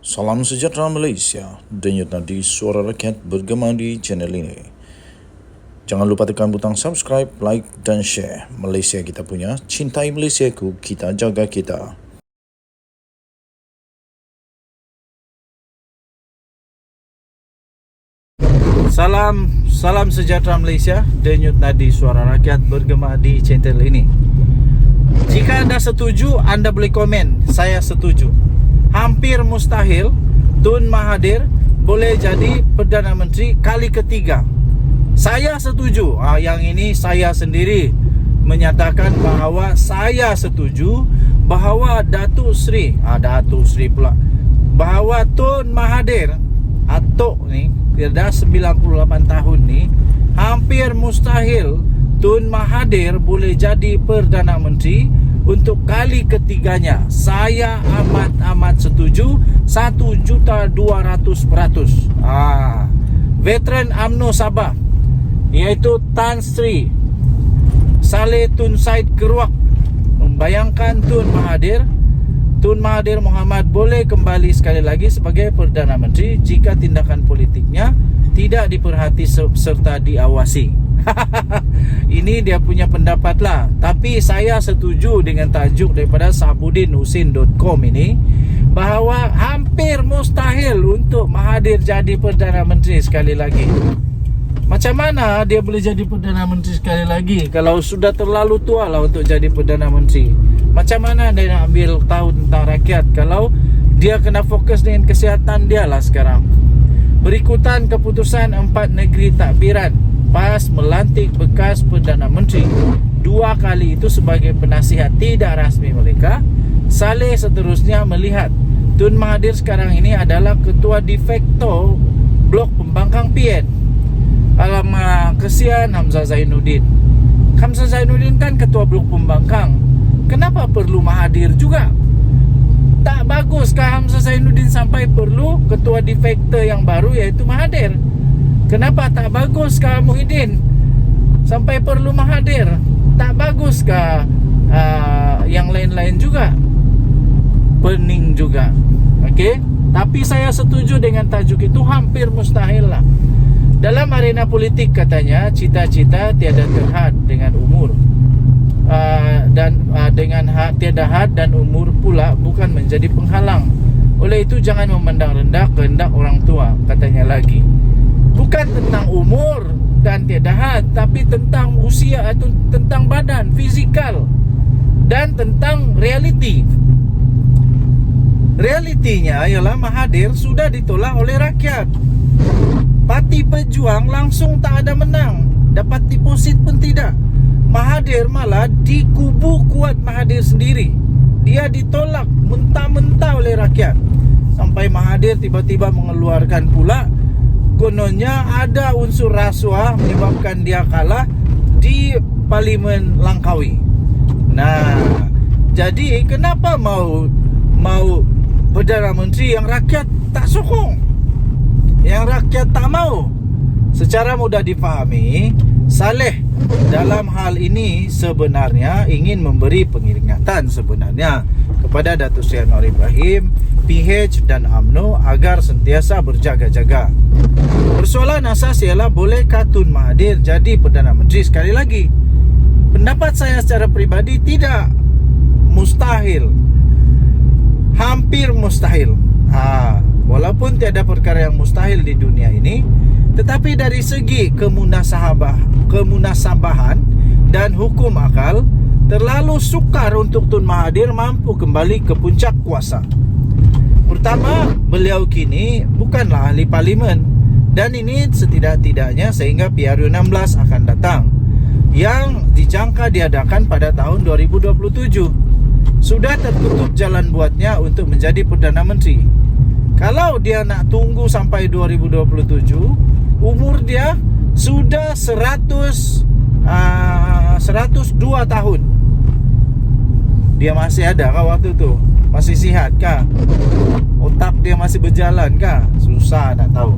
Salam sejahtera Malaysia, denyut nadi suara rakyat bergema di channel ini. Jangan lupa tekan butang subscribe, like dan share. Malaysia kita punya, cintai Malaysiaku, kita jaga kita. Salam sejahtera Malaysia, denyut nadi suara rakyat bergema di channel ini. Jika anda setuju, anda boleh komen, saya setuju. Hampir mustahil Tun Mahathir boleh jadi Perdana Menteri kali ketiga. Saya setuju. Yang ini saya sendiri menyatakan bahawa saya setuju bahawa Datuk Seri pula, bahawa Tun Mahathir Atok ni, dia dah 98 tahun ni, hampir mustahil Tun Mahathir boleh jadi Perdana Menteri untuk kali ketiganya. Saya amat setuju 1,200%. Veteran UMNO Sabah, iaitu Tan Sri Saleh Tun Said Keruak, membayangkan Tun Mahathir Mohamad boleh kembali sekali lagi sebagai Perdana Menteri jika tindakan politiknya tidak diperhati serta diawasi. Ini dia punya pendapat lah. Tapi saya setuju dengan tajuk daripada sabudinhusin.com ini, bahawa hampir mustahil untuk Mahathir jadi Perdana Menteri sekali lagi. Macam mana dia boleh jadi Perdana Menteri sekali lagi kalau sudah terlalu tua lah untuk jadi Perdana Menteri? Macam mana dia nak ambil tahu tentang rakyat kalau dia kena fokus dengan kesihatan dia lah sekarang? Berikutan keputusan 4 negeri takbiran PAS melantik bekas Perdana Menteri 2 kali itu sebagai penasihat tidak rasmi mereka. Saleh seterusnya melihat Tun Mahathir sekarang ini adalah ketua de facto blok pembangkang PN. Alamak, kesian Hamzah Zainuddin. Hamzah Zainuddin kan ketua blok pembangkang. Kenapa perlu Mahathir juga? Tak baguskah Hamzah Zainuddin sampai perlu ketua de facto yang baru iaitu Mahathir? Kenapa tak baguskah Muhyiddin sampai perlu Mahathir? Tak baguskah yang lain-lain juga? Pening juga. Okey, tapi saya setuju dengan tajuk itu, hampir mustahil lah. Dalam arena politik katanya cita-cita tiada terhad dengan umur. Dengan tiada had dan umur pula bukan menjadi penghalang. Oleh itu jangan memandang rendah kehendak orang tua, katanya lagi. Bukan tentang umur dan tiada had, tapi tentang usia atau tentang badan, fizikal, dan tentang realiti. Realitinya ialah Mahathir sudah ditolak oleh rakyat. Parti Pejuang langsung tak ada menang, dapat deposit pun tidak. Mahathir malah dikubu Kuat Mahathir sendiri. Dia ditolak mentah-mentah oleh rakyat. Sampai Mahathir tiba-tiba mengeluarkan pula, kononnya ada unsur rasuah menyebabkan dia kalah di Parlimen Langkawi. Nah, jadi kenapa mau Perdana Menteri yang rakyat tak sokong, yang rakyat tak mau? Secara mudah difahami, Saleh dalam hal ini sebenarnya ingin memberi peringatan sebenarnya kepada Datuk Seri Anwar Ibrahim, PH dan UMNO agar sentiasa berjaga-jaga. Persoalan asas ialah bolehkah Tun Mahathir jadi Perdana Menteri sekali lagi? Pendapat saya secara peribadi tidak. Mustahil. Hampir mustahil. Walaupun tiada perkara yang mustahil di dunia ini, tetapi dari segi kemunasabahan dan hukum akal, terlalu sukar untuk Tun Mahathir mampu kembali ke puncak kuasa. Pertama, beliau kini bukanlah ahli parlimen, dan ini setidak-tidaknya sehingga PRU 16 akan datang, yang dijangka diadakan pada tahun 2027. Sudah tertutup jalan buatnya untuk menjadi Perdana Menteri. Kalau dia nak tunggu sampai 2027, umur dia sudah 102 tahun. Dia masih ada kah waktu tu? Masih sihat kah? Otak dia masih berjalan kah? Susah nak tahu.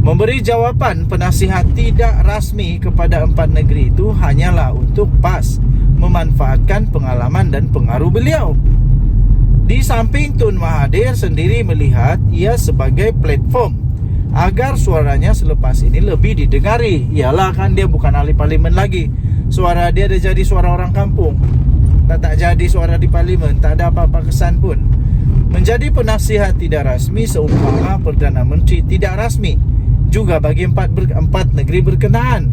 Memberi jawapan penasihat tidak rasmi kepada 4 negeri itu hanyalah untuk PAS memanfaatkan pengalaman dan pengaruh beliau. Di samping Tun Mahathir sendiri melihat ia sebagai platform agar suaranya selepas ini lebih didengari. Ialah kan dia bukan ahli parlimen lagi. Suara dia dah jadi suara orang kampung. Tak jadi suara di parlimen, tak ada apa-apa kesan pun. Menjadi penasihat tidak rasmi seumpama Perdana Menteri tidak rasmi juga bagi empat negeri berkenaan,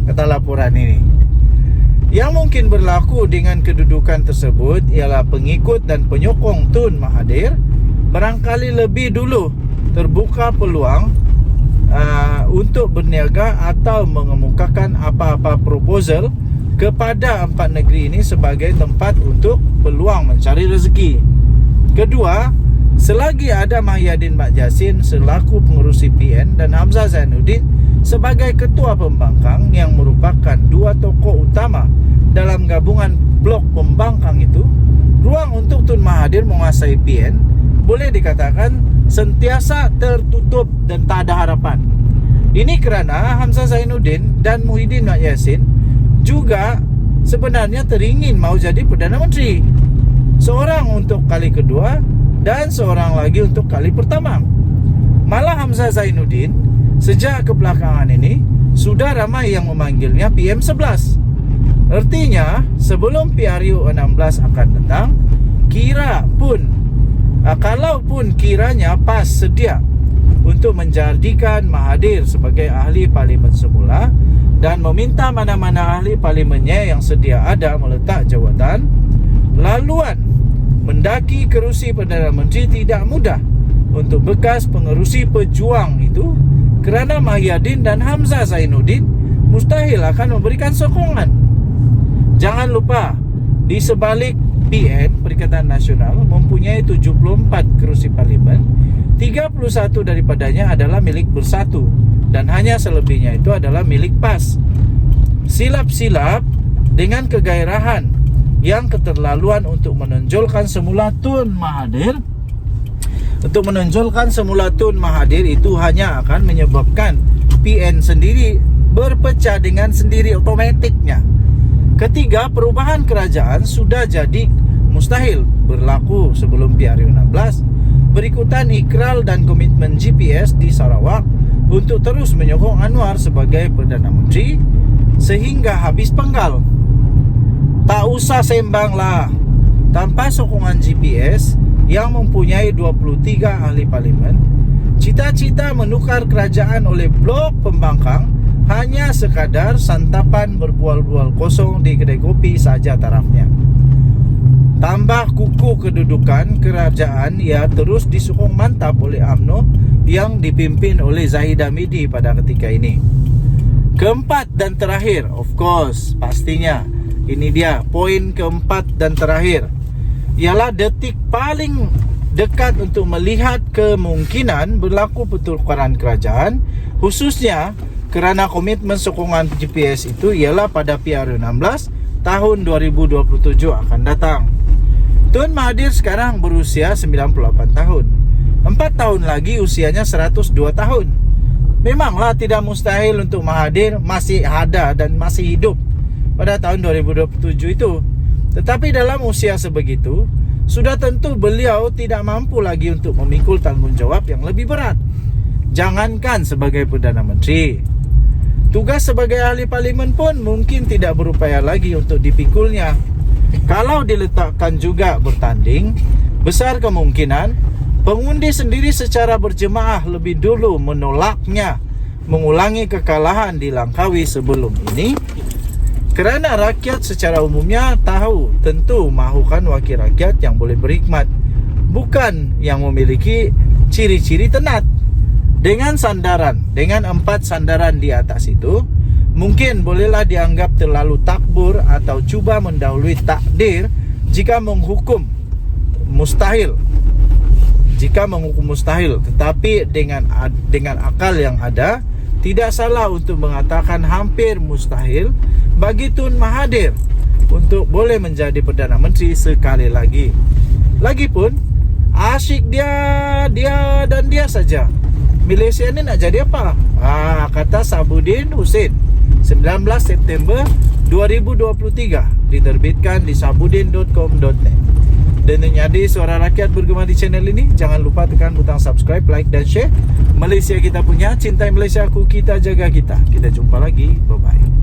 kata laporan ini. Yang mungkin berlaku dengan kedudukan tersebut ialah pengikut dan penyokong Tun Mahathir barangkali lebih dulu terbuka peluang untuk berniaga atau mengemukakan apa-apa proposal kepada empat negeri ini sebagai tempat untuk peluang mencari rezeki. Kedua, selagi ada Mahyadin Mat Jassin selaku pengerusi PN dan Hamzah Zainuddin sebagai ketua pembangkang yang merupakan dua tokoh utama dalam gabungan blok pembangkang itu, ruang untuk Tun Mahathir menguasai PN boleh dikatakan sentiasa tertutup dan tak ada harapan. Ini kerana Hamzah Zainuddin dan Muhyiddin Mat Yassin juga sebenarnya teringin mau jadi Perdana Menteri. Seorang untuk kali kedua dan seorang lagi untuk kali pertama. Malah Hamzah Zainuddin sejak kebelakangan ini sudah ramai yang memanggilnya PM11. Artinya sebelum PRU 16 akan datang, kalaupun kiranya PAS sedia untuk menjadikan Mahathir sebagai ahli parlimen semula dan meminta mana-mana ahli parlimennya yang sedia ada meletak jawatan, laluan mendaki kerusi Perdana Menteri tidak mudah untuk bekas pengerusi pejuang itu kerana Mahyadin dan Hamzah Zainuddin mustahil akan memberikan sokongan. Jangan lupa, di sebalik PN, Perikatan Nasional, mempunyai 74 kerusi parlimen, 31 daripadanya adalah milik Bersatu dan hanya selebihnya itu adalah milik PAS. Silap-silap dengan kegairahan yang keterlaluan untuk menonjolkan semula Tun Mahathir itu hanya akan menyebabkan PN sendiri berpecah dengan sendiri otomatiknya. Ketiga, perubahan kerajaan sudah jadi mustahil berlaku sebelum PRU 16. Berikutan ikrar dan komitmen GPS di Sarawak untuk terus menyokong Anwar sebagai Perdana Menteri sehingga habis penggal. Tak usah sembang lah. Tanpa sokongan GPS yang mempunyai 23 ahli parlimen, cita-cita menukar kerajaan oleh blok pembangkang hanya sekadar santapan berbual-bual kosong di kedai kopi saja tarafnya. Tambah kukuh kedudukan kerajaan ia terus disokong mantap oleh UMNO yang dipimpin oleh Zahid Hamidi pada ketika ini. Keempat dan terakhir, of course, pastinya ini dia poin keempat dan terakhir, ialah detik paling dekat untuk melihat kemungkinan berlaku pertukaran kerajaan, khususnya kerana komitmen sokongan GPS itu ialah pada PRU 16 tahun 2027 akan datang. Tun Mahathir sekarang berusia 98 tahun. 4 tahun lagi usianya 102 tahun. Memanglah tidak mustahil untuk Mahathir masih ada dan masih hidup pada tahun 2027 itu. Tetapi dalam usia sebegitu, sudah tentu beliau tidak mampu lagi untuk memikul tanggungjawab yang lebih berat. Jangankan sebagai Perdana Menteri, tugas sebagai ahli parlimen pun mungkin tidak berupaya lagi untuk dipikulnya. Kalau diletakkan juga bertanding, besar kemungkinan pengundi sendiri secara berjemaah lebih dulu menolaknya mengulangi kekalahan di Langkawi sebelum ini, kerana rakyat secara umumnya tahu tentu mahukan wakil rakyat yang boleh berhikmat, bukan yang memiliki ciri-ciri tenat. Dengan 4 sandaran di atas itu, mungkin bolehlah dianggap terlalu takbur atau cuba mendahului takdir jika menghukum mustahil. Tetapi dengan akal yang ada, tidak salah untuk mengatakan hampir mustahil bagi Tun Mahathir untuk boleh menjadi Perdana Menteri sekali lagi. Lagipun asyik dia saja. Malaysia ni nak jadi apa? Kata Sabuddin Hussein, 19 September 2023, diterbitkan di sabuddin.com.net. Denyut Nadi Suara Rakyat bergema di channel ini. Jangan lupa tekan butang subscribe, like dan share. Malaysia kita punya, cintai Malaysia aku, kita jaga kita. Kita jumpa lagi, bye bye.